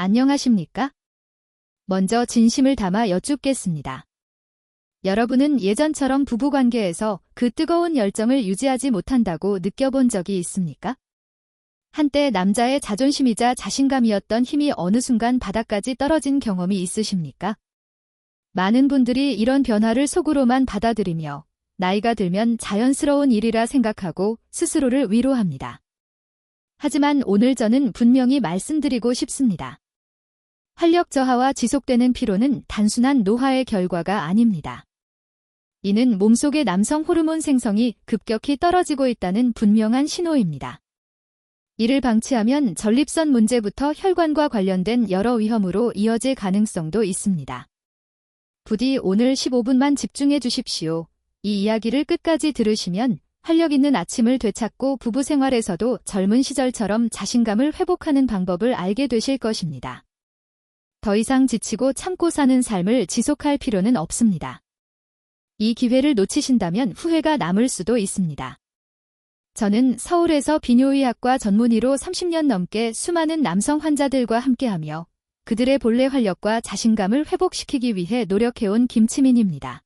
안녕하십니까? 먼저 진심을 담아 여쭙겠습니다. 여러분은 예전처럼 부부관계에서 그 뜨거운 열정을 유지하지 못한다고 느껴본 적이 있습니까? 한때 남자의 자존심이자 자신감이었던 힘이 어느 순간 바닥까지 떨어진 경험이 있으십니까? 많은 분들이 이런 변화를 속으로만 받아들이며 나이가 들면 자연스러운 일이라 생각하고 스스로를 위로합니다. 하지만 오늘 저는 분명히 말씀드리고 싶습니다. 활력 저하와 지속되는 피로는 단순한 노화의 결과가 아닙니다. 이는 몸속의 남성 호르몬 생성이 급격히 떨어지고 있다는 분명한 신호입니다. 이를 방치하면 전립선 문제부터 혈관과 관련된 여러 위험으로 이어질 가능성도 있습니다. 부디 오늘 15분만 집중해 주십시오. 이 이야기를 끝까지 들으시면 활력 있는 아침을 되찾고 부부 생활에서도 젊은 시절처럼 자신감을 회복하는 방법을 알게 되실 것입니다. 더 이상 지치고 참고 사는 삶을 지속할 필요는 없습니다. 이 기회를 놓치신다면 후회가 남을 수도 있습니다. 저는 서울에서 비뇨의학과 전문의로 30년 넘게 수많은 남성 환자들과 함께하며 그들의 본래 활력과 자신감을 회복시키기 위해 노력해온 김치민입니다.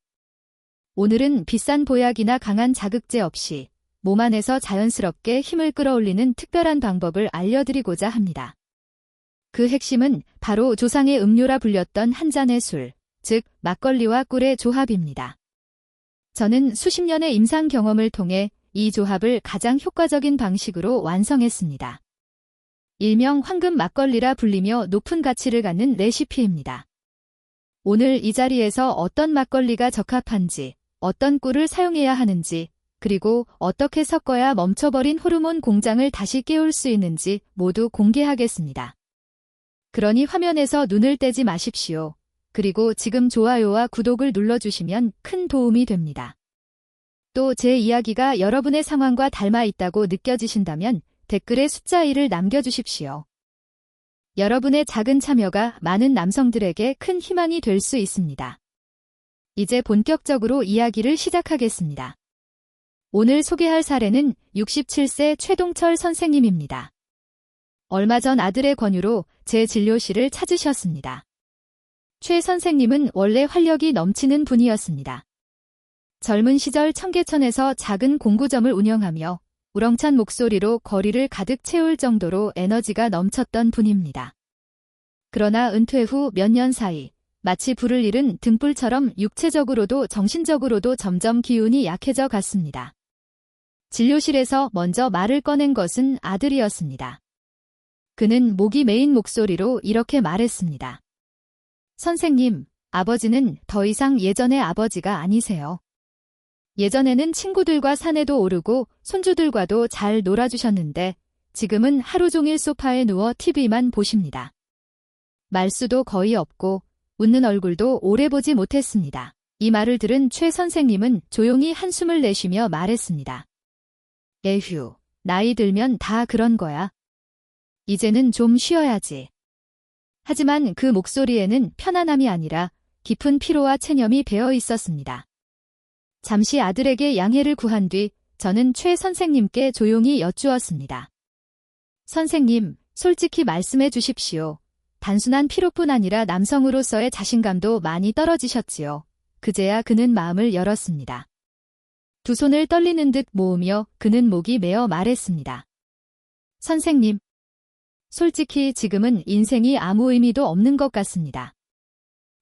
오늘은 비싼 보약이나 강한 자극제 없이 몸 안에서 자연스럽게 힘을 끌어올리는 특별한 방법을 알려드리고자 합니다. 그 핵심은 바로 조상의 음료라 불렸던 한 잔의 술, 즉 막걸리와 꿀의 조합입니다. 저는 수십 년의 임상 경험을 통해 이 조합을 가장 효과적인 방식으로 완성했습니다. 일명 황금 막걸리라 불리며 높은 가치를 갖는 레시피입니다. 오늘 이 자리에서 어떤 막걸리가 적합한지, 어떤 꿀을 사용해야 하는지, 그리고 어떻게 섞어야 멈춰버린 호르몬 공장을 다시 깨울 수 있는지 모두 공개하겠습니다. 그러니 화면에서 눈을 떼지 마십시오. 그리고 지금 좋아요와 구독을 눌러주시면 큰 도움이 됩니다. 또 제 이야기가 여러분의 상황과 닮아 있다고 느껴지신다면 댓글에 숫자 1을 남겨주십시오. 여러분의 작은 참여가 많은 남성들에게 큰 희망이 될 수 있습니다. 이제 본격적으로 이야기를 시작하겠습니다. 오늘 소개할 사례는 67세 최동철 선생님입니다. 얼마 전 아들의 권유로 제 진료실을 찾으셨습니다. 최 선생님은 원래 활력이 넘치는 분이었습니다. 젊은 시절 청계천에서 작은 공구점을 운영하며 우렁찬 목소리로 거리를 가득 채울 정도로 에너지가 넘쳤던 분입니다. 그러나 은퇴 후 몇 년 사이 마치 불을 잃은 등불처럼 육체적으로도 정신적으로도 점점 기운이 약해져 갔습니다. 진료실에서 먼저 말을 꺼낸 것은 아들이었습니다. 그는 목이 메인 목소리로 이렇게 말했습니다. 선생님, 아버지는 더 이상 예전의 아버지가 아니세요. 예전에는 친구들과 산에도 오르고 손주들과도 잘 놀아주셨는데 지금은 하루 종일 소파에 누워 TV만 보십니다. 말수도 거의 없고 웃는 얼굴도 오래 보지 못했습니다. 이 말을 들은 최 선생님은 조용히 한숨을 내쉬며 말했습니다. 에휴, 나이 들면 다 그런 거야. 이제는 좀 쉬어야지. 하지만 그 목소리에는 편안함이 아니라 깊은 피로와 체념이 배어 있었습니다. 잠시 아들에게 양해를 구한 뒤 저는 최 선생님께 조용히 여쭈었습니다. 선생님, 솔직히 말씀해 주십시오. 단순한 피로뿐 아니라 남성으로서의 자신감도 많이 떨어지셨지요. 그제야 그는 마음을 열었습니다. 두 손을 떨리는 듯 모으며 그는 목이 메어 말했습니다. 선생님, 솔직히 지금은 인생이 아무 의미도 없는 것 같습니다.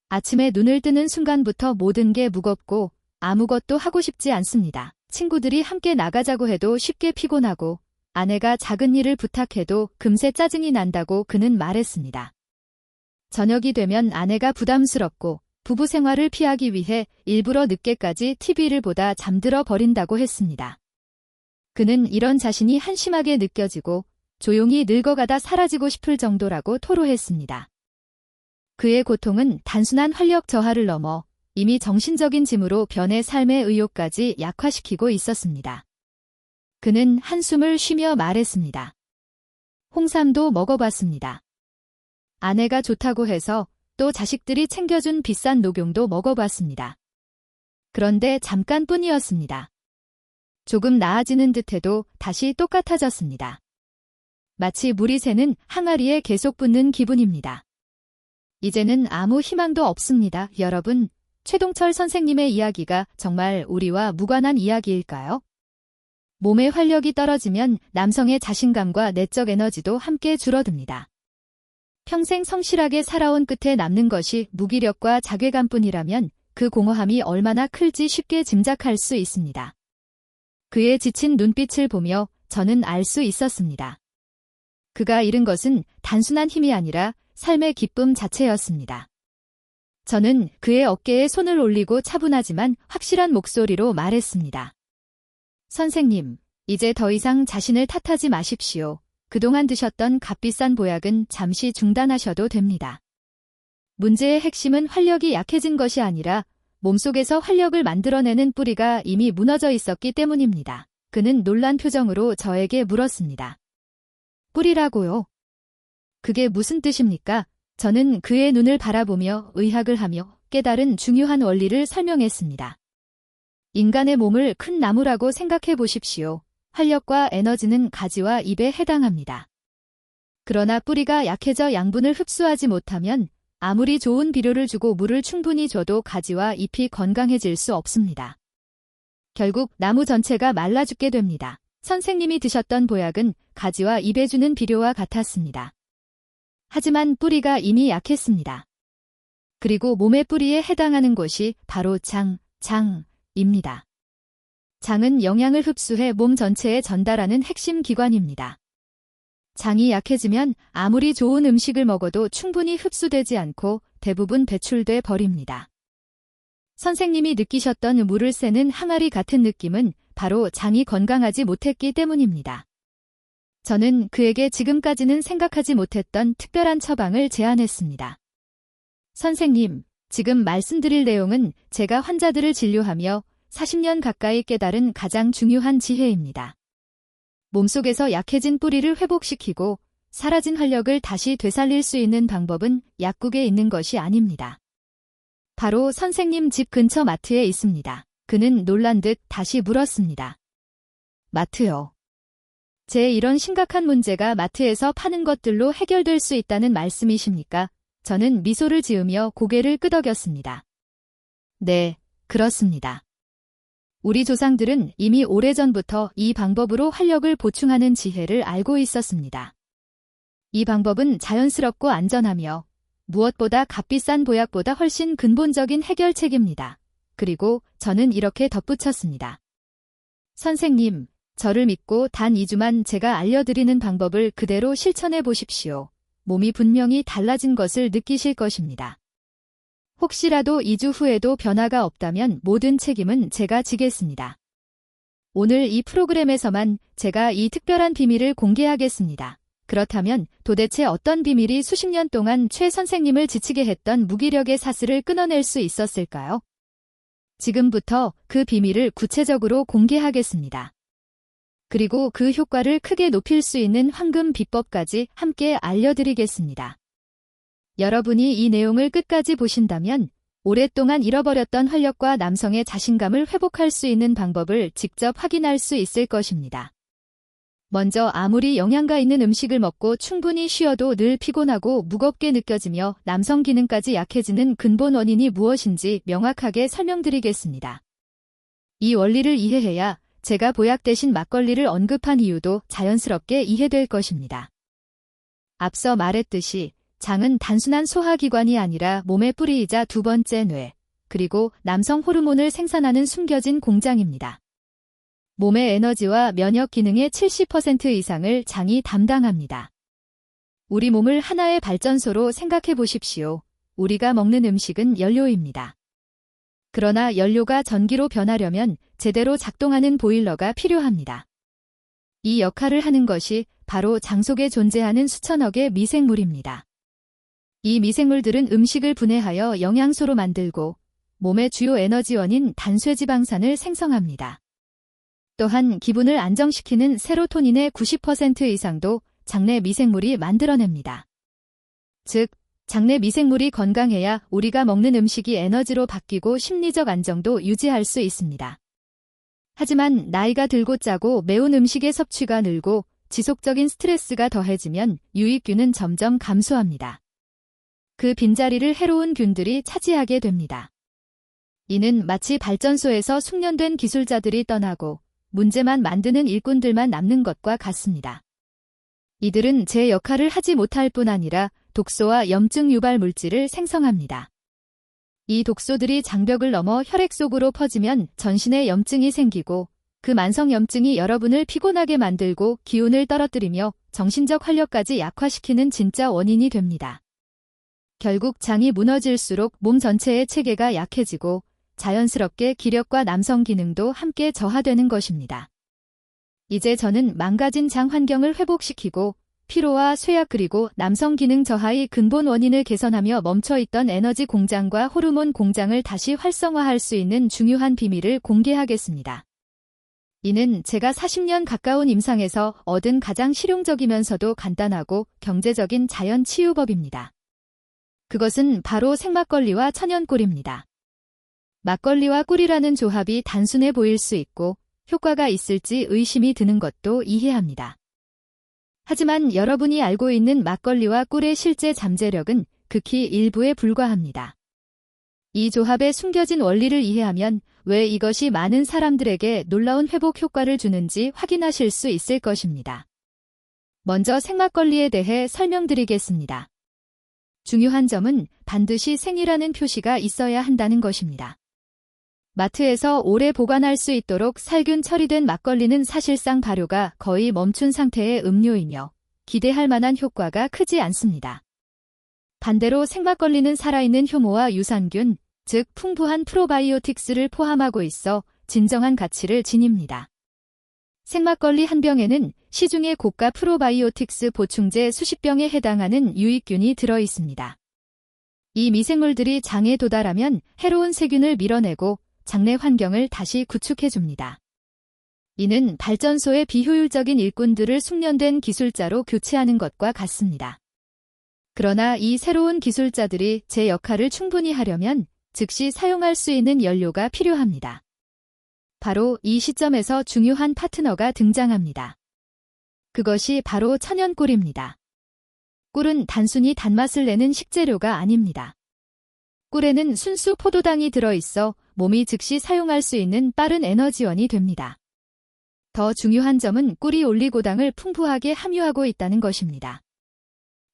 아침에 눈을 뜨는 순간부터 모든 게 무겁고 아무것도 하고 싶지 않습니다. 친구들이 함께 나가자고 해도 쉽게 피곤하고 아내가 작은 일을 부탁해도 금세 짜증이 난다고 그는 말했습니다. 저녁이 되면 아내가 부담스럽고 부부 생활을 피하기 위해 일부러 늦게까지 TV를 보다 잠들어 버린다고 했습니다. 그는 이런 자신이 한심하게 느껴지고 조용히 늙어가다 사라지고 싶을 정도라고 토로했습니다. 그의 고통은 단순한 활력 저하를 넘어 이미 정신적인 짐으로 변해 삶의 의욕까지 약화시키고 있었습니다. 그는 한숨을 쉬며 말했습니다. 홍삼도 먹어봤습니다. 아내가 좋다고 해서 또 자식들이 챙겨준 비싼 녹용도 먹어봤습니다. 그런데 잠깐뿐이었습니다. 조금 나아지는 듯해도 다시 똑같아졌습니다. 마치 물이 새는 항아리에 계속 붓는 기분입니다. 이제는 아무 희망도 없습니다. 여러분, 최동철 선생님의 이야기가 정말 우리와 무관한 이야기일까요? 몸의 활력이 떨어지면 남성의 자신감과 내적 에너지도 함께 줄어듭니다. 평생 성실하게 살아온 끝에 남는 것이 무기력과 자괴감뿐이라면 그 공허함이 얼마나 클지 쉽게 짐작할 수 있습니다. 그의 지친 눈빛을 보며 저는 알 수 있었습니다. 그가 잃은 것은 단순한 힘이 아니라 삶의 기쁨 자체였습니다. 저는 그의 어깨에 손을 올리고 차분하지만 확실한 목소리로 말했습니다. 선생님, 이제 더 이상 자신을 탓하지 마십시오. 그동안 드셨던 값비싼 보약은 잠시 중단하셔도 됩니다. 문제의 핵심은 활력이 약해진 것이 아니라 몸속에서 활력을 만들어내는 뿌리가 이미 무너져 있었기 때문입니다. 그는 놀란 표정으로 저에게 물었습니다. 뿌리라고요? 그게 무슨 뜻입니까? 저는 그의 눈을 바라보며 의학을 하며 깨달은 중요한 원리를 설명했습니다. 인간의 몸을 큰 나무라고 생각해 보십시오. 활력과 에너지는 가지와 잎에 해당합니다. 그러나 뿌리가 약해져 양분을 흡수하지 못하면 아무리 좋은 비료를 주고 물을 충분히 줘도 가지와 잎이 건강해질 수 없습니다. 결국 나무 전체가 말라 죽게 됩니다. 선생님이 드셨던 보약은 가지와 잎에 주는 비료와 같았습니다. 하지만 뿌리가 이미 약했습니다. 그리고 몸의 뿌리에 해당하는 곳이 바로 장입니다. 장은 영양을 흡수해 몸 전체에 전달하는 핵심 기관입니다. 장이 약해지면 아무리 좋은 음식을 먹어도 충분히 흡수되지 않고 대부분 배출돼 버립니다. 선생님이 느끼셨던 물을 새는 항아리 같은 느낌은 바로 장이 건강하지 못했기 때문입니다. 저는 그에게 지금까지는 생각하지 못했던 특별한 처방을 제안했습니다. 선생님, 지금 말씀드릴 내용은 제가 환자들을 진료하며 40년 가까이 깨달은 가장 중요한 지혜입니다. 몸속에서 약해진 뿌리를 회복시키고 사라진 활력을 다시 되살릴 수 있는 방법은 약국에 있는 것이 아닙니다. 바로 선생님 집 근처 마트에 있습니다. 그는 놀란 듯 다시 물었습니다. 마트요. 제 이런 심각한 문제가 마트에서 파는 것들로 해결될 수 있다는 말씀이십니까? 저는 미소를 지으며 고개를 끄덕였습니다. 네, 그렇습니다. 우리 조상들은 이미 오래전부터 이 방법으로 활력을 보충하는 지혜를 알고 있었습니다. 이 방법은 자연스럽고 안전하며 무엇보다 값비싼 보약보다 훨씬 근본적인 해결책입니다. 그리고 저는 이렇게 덧붙였습니다. 선생님, 저를 믿고 단 2주만 제가 알려드리는 방법을 그대로 실천해 보십시오. 몸이 분명히 달라진 것을 느끼실 것입니다. 혹시라도 2주 후에도 변화가 없다면 모든 책임은 제가 지겠습니다. 오늘 이 프로그램에서만 제가 이 특별한 비밀을 공개하겠습니다. 그렇다면 도대체 어떤 비밀이 수십 년 동안 최 선생님을 지치게 했던 무기력의 사슬을 끊어낼 수 있었을까요? 지금부터 그 비밀을 구체적으로 공개하겠습니다. 그리고 그 효과를 크게 높일 수 있는 황금 비법까지 함께 알려드리겠습니다. 여러분이 이 내용을 끝까지 보신다면 오랫동안 잃어버렸던 활력과 남성의 자신감을 회복할 수 있는 방법을 직접 확인할 수 있을 것입니다. 먼저 아무리 영양가 있는 음식을 먹고 충분히 쉬어도 늘 피곤하고 무겁게 느껴지며 남성 기능까지 약해지는 근본 원인이 무엇인지 명확하게 설명드리겠습니다. 이 원리를 이해해야 제가 보약 대신 막걸리를 언급한 이유도 자연스럽게 이해될 것입니다. 앞서 말했듯이 장은 단순한 소화기관이 아니라 몸의 뿌리이자 두 번째 뇌, 그리고 남성 호르몬을 생산하는 숨겨진 공장입니다. 몸의 에너지와 면역 기능의 70% 이상을 장이 담당합니다. 우리 몸을 하나의 발전소로 생각해 보십시오. 우리가 먹는 음식은 연료입니다. 그러나 연료가 전기로 변하려면 제대로 작동하는 보일러가 필요합니다. 이 역할을 하는 것이 바로 장 속에 존재하는 수천억의 미생물입니다. 이 미생물들은 음식을 분해하여 영양소로 만들고 몸의 주요 에너지원인 단쇠지방산을 생성합니다. 또한 기분을 안정시키는 세로토닌의 90% 이상도 장내 미생물이 만들어냅니다. 즉, 장내 미생물이 건강해야 우리가 먹는 음식이 에너지로 바뀌고 심리적 안정도 유지할 수 있습니다. 하지만 나이가 들고 짜고 매운 음식의 섭취가 늘고 지속적인 스트레스가 더해지면 유익균은 점점 감소합니다. 그 빈자리를 해로운 균들이 차지하게 됩니다. 이는 마치 발전소에서 숙련된 기술자들이 떠나고 문제만 만드는 일꾼들만 남는 것과 같습니다. 이들은 제 역할을 하지 못할 뿐 아니라 독소와 염증 유발 물질을 생성합니다. 이 독소들이 장벽을 넘어 혈액 속으로 퍼지면 전신에 염증이 생기고 그 만성 염증이 여러분을 피곤하게 만들고 기운을 떨어뜨리며 정신적 활력까지 약화시키는 진짜 원인이 됩니다. 결국 장이 무너질수록 몸 전체의 체계가 약해지고 자연스럽게 기력과 남성 기능도 함께 저하되는 것입니다. 이제 저는 망가진 장 환경을 회복시키고 피로와 쇠약 그리고 남성 기능 저하의 근본 원인을 개선하며 멈춰있던 에너지 공장과 호르몬 공장을 다시 활성화할 수 있는 중요한 비밀을 공개하겠습니다. 이는 제가 40년 가까운 임상에서 얻은 가장 실용적이면서도 간단하고 경제적인 자연 치유법입니다. 그것은 바로 생막걸리와 천연꿀입니다. 막걸리와 꿀이라는 조합이 단순해 보일 수 있고 효과가 있을지 의심이 드는 것도 이해합니다. 하지만 여러분이 알고 있는 막걸리와 꿀의 실제 잠재력은 극히 일부에 불과합니다. 이 조합의 숨겨진 원리를 이해하면 왜 이것이 많은 사람들에게 놀라운 회복 효과를 주는지 확인하실 수 있을 것입니다. 먼저 생막걸리에 대해 설명드리겠습니다. 중요한 점은 반드시 생이라는 표시가 있어야 한다는 것입니다. 마트에서 오래 보관할 수 있도록 살균 처리된 막걸리는 사실상 발효가 거의 멈춘 상태의 음료이며 기대할 만한 효과가 크지 않습니다. 반대로 생막걸리는 살아있는 효모와 유산균, 즉 풍부한 프로바이오틱스를 포함하고 있어 진정한 가치를 지닙니다. 생막걸리 한 병에는 시중의 고가 프로바이오틱스 보충제 수십 병에 해당하는 유익균이 들어 있습니다. 이 미생물들이 장에 도달하면 해로운 세균을 밀어내고 장내 환경을 다시 구축해줍니다. 이는 발전소의 비효율적인 일꾼들을 숙련된 기술자로 교체하는 것과 같습니다. 그러나 이 새로운 기술자들이 제 역할을 충분히 하려면 즉시 사용할 수 있는 연료가 필요합니다. 바로 이 시점에서 중요한 파트너가 등장합니다. 그것이 바로 천연꿀입니다. 꿀은 단순히 단맛을 내는 식재료가 아닙니다. 꿀에는 순수 포도당이 들어있어 몸이 즉시 사용할 수 있는 빠른 에너지원이 됩니다. 더 중요한 점은 꿀이 올리고당을 풍부하게 함유하고 있다는 것입니다.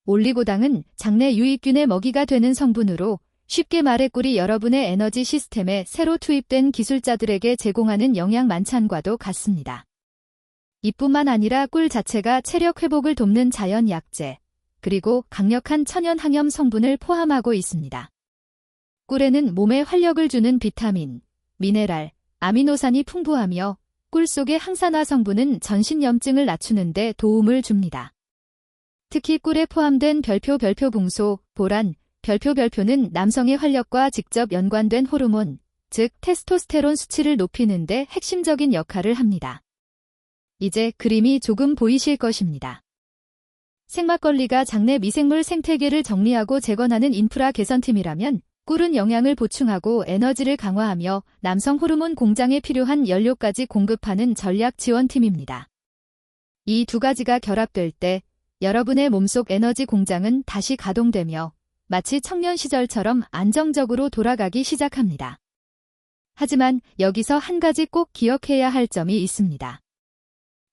올리고당은 장내 유익균의 먹이가 되는 성분으로 쉽게 말해 꿀이 여러분의 에너지 시스템에 새로 투입된 기술자들에게 제공하는 영양 만찬과도 같습니다. 이뿐만 아니라 꿀 자체가 체력 회복을 돕는 자연 약재, 그리고 강력한 천연 항염 성분을 포함하고 있습니다. 꿀에는 몸에 활력을 주는 비타민, 미네랄, 아미노산이 풍부하며 꿀 속의 항산화 성분은 전신 염증을 낮추는 데 도움을 줍니다. 특히 꿀에 포함된 별표붕소, 보란, 별표는 남성의 활력과 직접 연관된 호르몬, 즉 테스토스테론 수치를 높이는 데 핵심적인 역할을 합니다. 이제 그림이 조금 보이실 것입니다. 생막걸리가 장내 미생물 생태계를 정리하고 재건하는 인프라 개선팀이라면 꿀은 영양을 보충하고 에너지를 강화하며 남성 호르몬 공장에 필요한 연료까지 공급하는 전략 지원팀입니다. 이 두 가지가 결합될 때 여러분의 몸속 에너지 공장은 다시 가동되며 마치 청년 시절처럼 안정적으로 돌아가기 시작합니다. 하지만 여기서 한 가지 꼭 기억해야 할 점이 있습니다.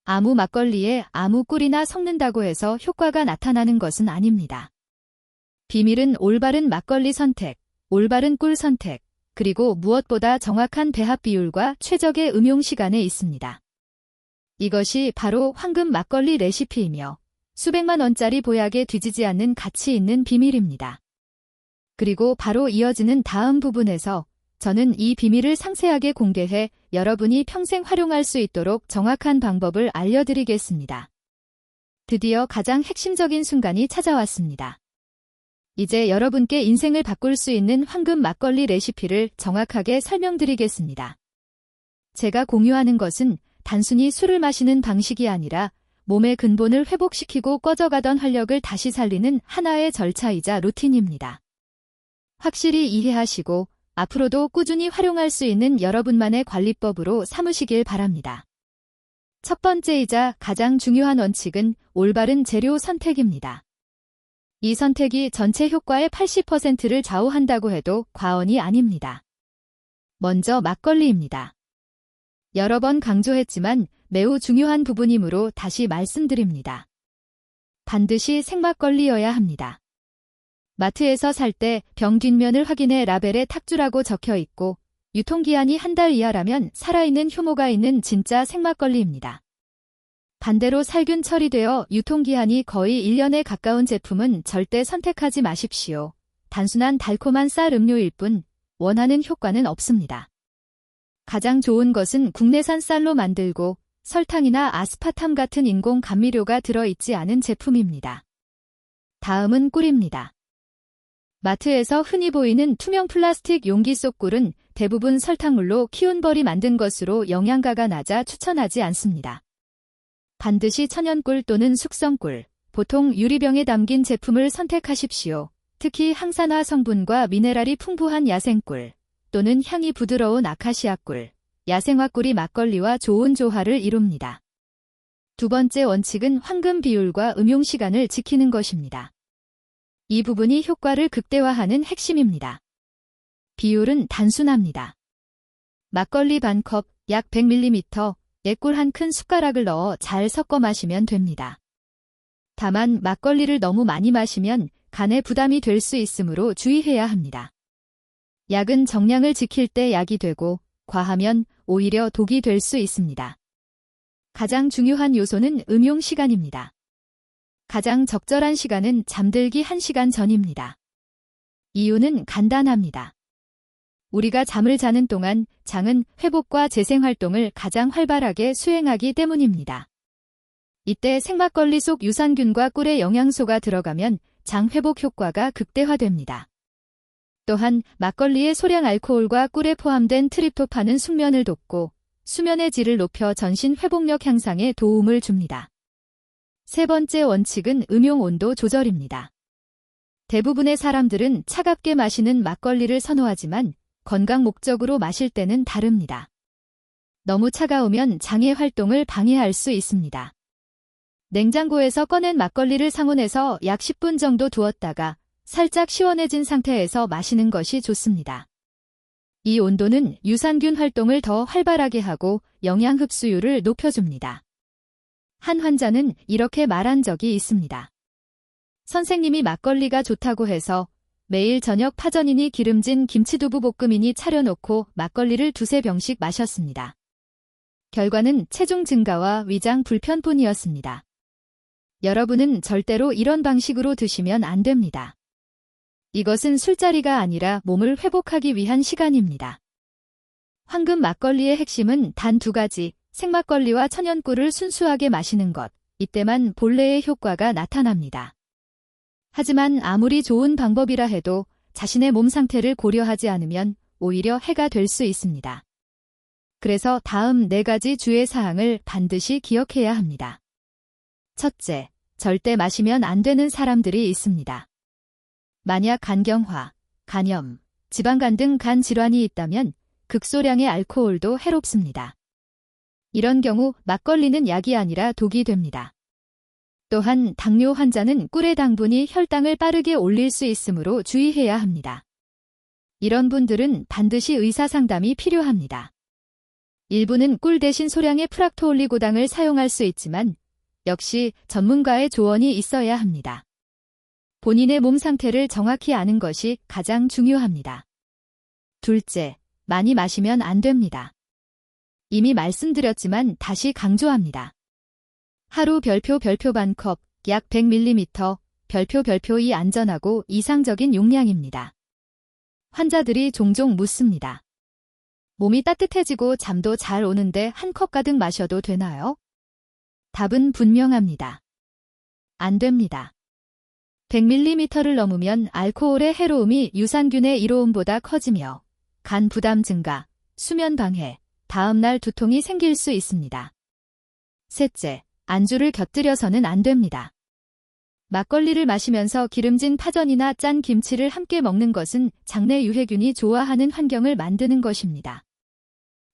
아무 막걸리에 아무 꿀이나 섞는다고 해서 효과가 나타나는 것은 아닙니다. 비밀은 올바른 막걸리 선택, 올바른 꿀 선택, 그리고 무엇보다 정확한 배합 비율과 최적의 음용 시간에 있습니다. 이것이 바로 황금 막걸리 레시피이며 수백만 원짜리 보약에 뒤지지 않는 가치 있는 비밀입니다. 그리고 바로 이어지는 다음 부분에서 저는 이 비밀을 상세하게 공개해 여러분이 평생 활용할 수 있도록 정확한 방법을 알려드리겠습니다. 드디어 가장 핵심적인 순간이 찾아왔습니다. 이제 여러분께 인생을 바꿀 수 있는 황금 막걸리 레시피를 정확하게 설명드리겠습니다. 제가 공유하는 것은 단순히 술을 마시는 방식이 아니라 몸의 근본을 회복시키고 꺼져가던 활력을 다시 살리는 하나의 절차이자 루틴입니다. 확실히 이해하시고 앞으로도 꾸준히 활용할 수 있는 여러분만의 관리법으로 삼으시길 바랍니다. 첫 번째이자 가장 중요한 원칙은 올바른 재료 선택입니다. 이 선택이 전체 효과의 80%를 좌우한다고 해도 과언이 아닙니다. 먼저 막걸리입니다. 여러 번 강조했지만 매우 중요한 부분이므로 다시 말씀드립니다. 반드시 생막걸리여야 합니다. 마트에서 살 때 병 뒷면을 확인해 라벨에 탁주라고 적혀 있고 유통기한이 한 달 이하라면 살아있는 효모가 있는 진짜 생막걸리입니다. 반대로 살균 처리되어 유통기한이 거의 1년에 가까운 제품은 절대 선택하지 마십시오. 단순한 달콤한 쌀 음료일 뿐 원하는 효과는 없습니다. 가장 좋은 것은 국내산 쌀로 만들고 설탕이나 아스파탐 같은 인공 감미료가 들어있지 않은 제품입니다. 다음은 꿀입니다. 마트에서 흔히 보이는 투명 플라스틱 용기 속 꿀은 대부분 설탕물로 키운 벌이 만든 것으로 영양가가 낮아 추천하지 않습니다. 반드시 천연꿀 또는 숙성꿀, 보통 유리병에 담긴 제품을 선택하십시오. 특히 항산화 성분과 미네랄이 풍부한 야생꿀 또는 향이 부드러운 아카시아꿀, 야생화꿀이 막걸리와 좋은 조화를 이룹니다. 두 번째 원칙은 황금 비율과 음용 시간을 지키는 것입니다. 이 부분이 효과를 극대화하는 핵심입니다. 비율은 단순합니다. 막걸리 반컵, 약 100ml에 꿀 한 큰 숟가락을 넣어 잘 섞어 마시면 됩니다. 다만 막걸리를 너무 많이 마시면 간에 부담이 될 수 있으므로 주의해야 합니다. 약은 정량을 지킬 때 약이 되고 과하면 오히려 독이 될 수 있습니다. 가장 중요한 요소는 음용 시간입니다. 가장 적절한 시간은 잠들기 1시간 전입니다. 이유는 간단합니다. 우리가 잠을 자는 동안 장은 회복과 재생활동을 가장 활발하게 수행하기 때문입니다. 이때 생막걸리 속 유산균과 꿀의 영양소가 들어가면 장 회복 효과가 극대화됩니다. 또한 막걸리의 소량 알코올과 꿀에 포함된 트립토판은 숙면을 돕고 수면의 질을 높여 전신 회복력 향상에 도움을 줍니다. 세 번째 원칙은 음용 온도 조절입니다. 대부분의 사람들은 차갑게 마시는 막걸리를 선호하지만 건강 목적으로 마실 때는 다릅니다. 너무 차가우면 장의 활동을 방해할 수 있습니다. 냉장고에서 꺼낸 막걸리를 상온에서 약 10분 정도 두었다가 살짝 시원해진 상태에서 마시는 것이 좋습니다. 이 온도는 유산균 활동을 더 활발하게 하고 영양 흡수율을 높여줍니다. 한 환자는 이렇게 말한 적이 있습니다. 선생님이 막걸리가 좋다고 해서 매일 저녁 파전이니 기름진 김치두부볶음이니 차려놓고 막걸리를 2~3병씩 마셨습니다. 결과는 체중 증가와 위장 불편뿐이었습니다. 여러분은 절대로 이런 방식으로 드시면 안 됩니다. 이것은 술자리가 아니라 몸을 회복하기 위한 시간입니다. 황금 막걸리의 핵심은 단 2가지, 생막걸리와 천연꿀을 순수하게 마시는 것, 이때만 본래의 효과가 나타납니다. 하지만 아무리 좋은 방법이라 해도 자신의 몸 상태를 고려하지 않으면 오히려 해가 될 수 있습니다. 그래서 다음 4가지 주의사항을 반드시 기억해야 합니다. 첫째, 절대 마시면 안 되는 사람들이 있습니다. 만약 간경화, 간염, 지방간 등 간 질환이 있다면 극소량의 알코올도 해롭습니다. 이런 경우 막걸리는 약이 아니라 독이 됩니다. 또한 당뇨 환자는 꿀의 당분이 혈당을 빠르게 올릴 수 있으므로 주의해야 합니다. 이런 분들은 반드시 의사 상담이 필요합니다. 일부는 꿀 대신 소량의 프락토올리고당을 사용할 수 있지만 역시 전문가의 조언이 있어야 합니다. 본인의 몸 상태를 정확히 아는 것이 가장 중요합니다. 둘째, 많이 마시면 안 됩니다. 이미 말씀드렸지만 다시 강조합니다. 하루 별표 반컵, 약 100ml, 별표이 안전하고 이상적인 용량입니다. 환자들이 종종 묻습니다. 몸이 따뜻해지고 잠도 잘 오는데 한 컵 가득 마셔도 되나요? 답은 분명합니다. 안 됩니다. 100ml를 넘으면 알코올의 해로움이 유산균의 이로움보다 커지며 간 부담 증가, 수면 방해, 다음날 두통이 생길 수 있습니다. 셋째, 안주를 곁들여서는 안 됩니다. 막걸리를 마시면서 기름진 파전이나 짠 김치를 함께 먹는 것은 장내 유해균이 좋아하는 환경을 만드는 것입니다.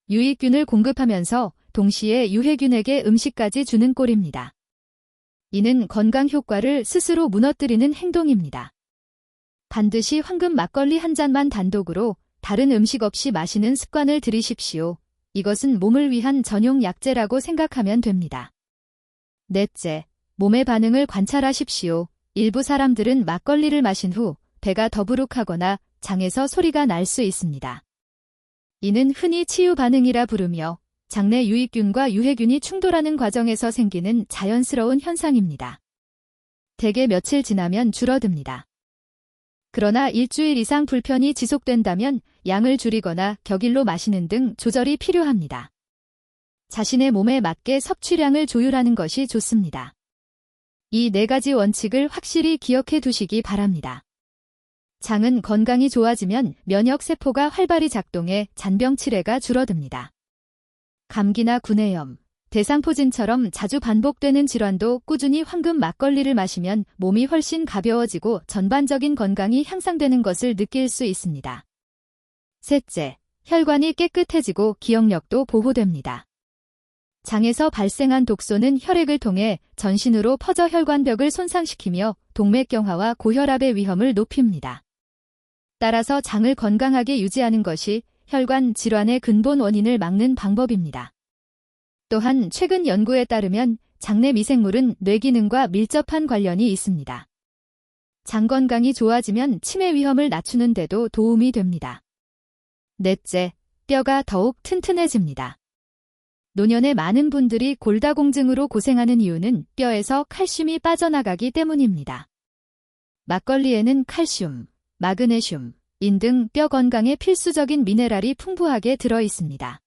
유익균을 공급하면서 동시에 유해균에게 음식까지 주는 꼴입니다. 이는 건강 효과를 스스로 무너뜨리는 행동입니다. 반드시 황금 막걸리 한 잔만 단독으로 다른 음식 없이 마시는 습관을 들이십시오. 이것은 몸을 위한 전용 약재라고 생각하면 됩니다. 넷째, 몸의 반응을 관찰하십시오. 일부 사람들은 막걸리를 마신 후 배가 더부룩하거나 장에서 소리가 날 수 있습니다. 이는 흔히 치유 반응이라 부르며 장내 유익균과 유해균이 충돌하는 과정에서 생기는 자연스러운 현상입니다. 대개 며칠 지나면 줄어듭니다. 그러나 일주일 이상 불편이 지속된다면 양을 줄이거나 격일로 마시는 등 조절이 필요합니다. 자신의 몸에 맞게 섭취량을 조율하는 것이 좋습니다. 이 4가지 원칙을 확실히 기억해 두시기 바랍니다. 장은 건강이 좋아지면 면역세포가 활발히 작동해 잔병 치레가 줄어듭니다. 감기나 구내염, 대상포진처럼 자주 반복되는 질환도 꾸준히 황금 막걸리를 마시면 몸이 훨씬 가벼워지고 전반적인 건강이 향상되는 것을 느낄 수 있습니다. 셋째, 혈관이 깨끗해지고 기억력도 보호됩니다. 장에서 발생한 독소는 혈액을 통해 전신으로 퍼져 혈관벽을 손상시키며 동맥경화와 고혈압의 위험을 높입니다. 따라서 장을 건강하게 유지하는 것이 혈관 질환의 근본 원인을 막는 방법입니다. 또한 최근 연구에 따르면 장내 미생물은 뇌 기능과 밀접한 관련이 있습니다. 장 건강이 좋아지면 치매 위험을 낮추는 데도 도움이 됩니다. 넷째, 뼈가 더욱 튼튼해집니다. 노년에 많은 분들이 골다공증으로 고생하는 이유는 뼈에서 칼슘이 빠져나가기 때문입니다. 막걸리에는 칼슘, 마그네슘, 인 등 뼈 건강에 필수적인 미네랄이 풍부하게 들어 있습니다.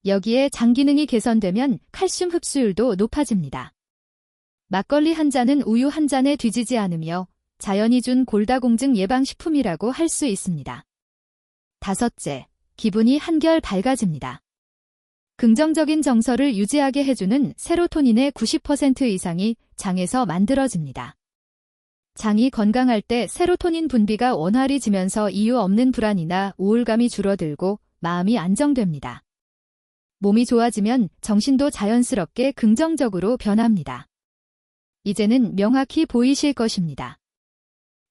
여기에 장 기능이 개선되면 칼슘 흡수율도 높아집니다. 막걸리 한 잔은 우유 한 잔에 뒤지지 않으며 자연이 준 골다공증 예방식품이라고 할 수 있습니다. 다섯째, 기분이 한결 밝아집니다. 긍정적인 정서를 유지하게 해주는 세로토닌의 90% 이상이 장에서 만들어집니다. 장이 건강할 때 세로토닌 분비가 원활해지면서 이유 없는 불안이나 우울감이 줄어들고 마음이 안정됩니다. 몸이 좋아지면 정신도 자연스럽게 긍정적으로 변합니다. 이제는 명확히 보이실 것입니다.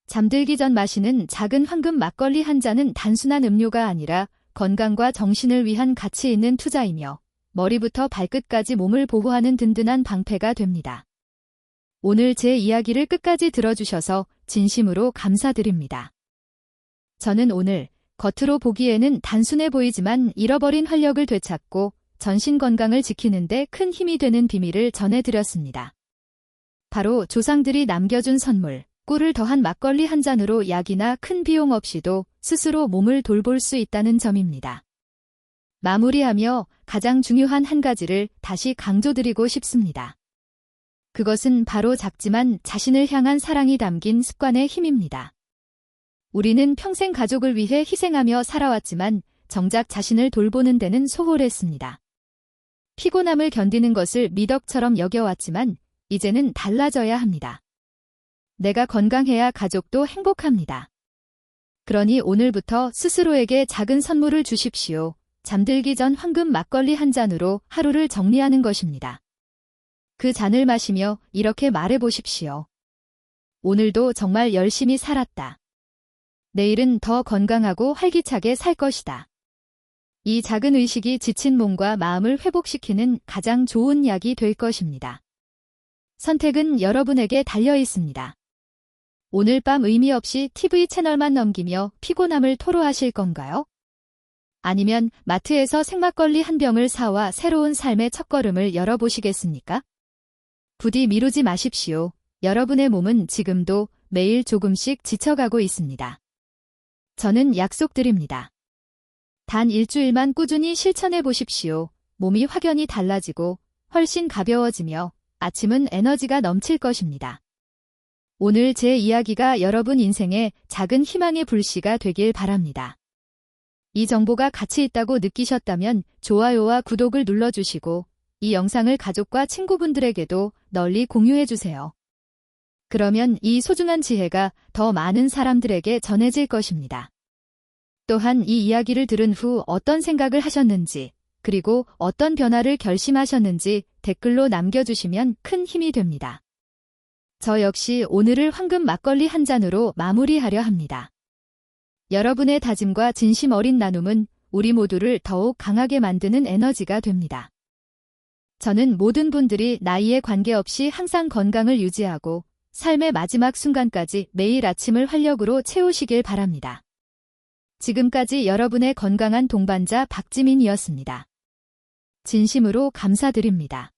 잠들기 전 마시는 작은 황금 막걸리 한 잔은 단순한 음료가 아니라 건강과 정신을 위한 가치 있는 투자이며 머리부터 발끝까지 몸을 보호하는 든든한 방패가 됩니다. 오늘 제 이야기를 끝까지 들어주셔서 진심으로 감사드립니다. 저는 오늘 겉으로 보기에는 단순해 보이지만 잃어버린 활력을 되찾고 전신 건강을 지키는 데 큰 힘이 되는 비밀을 전해드렸습니다. 바로 조상들이 남겨준 선물, 꿀을 더한 막걸리 한 잔으로 약이나 큰 비용 없이도 스스로 몸을 돌볼 수 있다는 점입니다. 마무리하며 가장 중요한 한 가지를 다시 강조드리고 싶습니다. 그것은 바로 작지만 자신을 향한 사랑이 담긴 습관의 힘입니다. 우리는 평생 가족을 위해 희생하며 살아왔지만 정작 자신을 돌보는 데는 소홀했습니다. 피곤함을 견디는 것을 미덕처럼 여겨왔지만 이제는 달라져야 합니다. 내가 건강해야 가족도 행복합니다. 그러니 오늘부터 스스로에게 작은 선물을 주십시오. 잠들기 전 황금 막걸리 한 잔으로 하루를 정리하는 것입니다. 그 잔을 마시며 이렇게 말해보십시오. 오늘도 정말 열심히 살았다. 내일은 더 건강하고 활기차게 살 것이다. 이 작은 의식이 지친 몸과 마음을 회복시키는 가장 좋은 약이 될 것입니다. 선택은 여러분에게 달려 있습니다. 오늘 밤 의미 없이 TV 채널만 넘기며 피곤함을 토로하실 건가요? 아니면 마트에서 생막걸리 한 병을 사와 새로운 삶의 첫걸음을 열어보시겠습니까? 부디 미루지 마십시오. 여러분의 몸은 지금도 매일 조금씩 지쳐가고 있습니다. 저는 약속드립니다. 단 일주일만 꾸준히 실천해 보십시오. 몸이 확연히 달라지고 훨씬 가벼워지며 아침은 에너지가 넘칠 것입니다. 오늘 제 이야기가 여러분 인생의 작은 희망의 불씨가 되길 바랍니다. 이 정보가 가치 있다고 느끼셨다면 좋아요와 구독을 눌러주시고 이 영상을 가족과 친구분들에게도 널리 공유해주세요. 그러면 이 소중한 지혜가 더 많은 사람들에게 전해질 것입니다. 또한 이 이야기를 들은 후 어떤 생각을 하셨는지 그리고 어떤 변화를 결심하셨는지 댓글로 남겨주시면 큰 힘이 됩니다. 저 역시 오늘을 황금 막걸리 한 잔으로 마무리하려 합니다. 여러분의 다짐과 진심 어린 나눔은 우리 모두를 더욱 강하게 만드는 에너지가 됩니다. 저는 모든 분들이 나이에 관계없이 항상 건강을 유지하고 삶의 마지막 순간까지 매일 아침을 활력으로 채우시길 바랍니다. 지금까지 여러분의 건강한 동반자 박지민이었습니다. 진심으로 감사드립니다.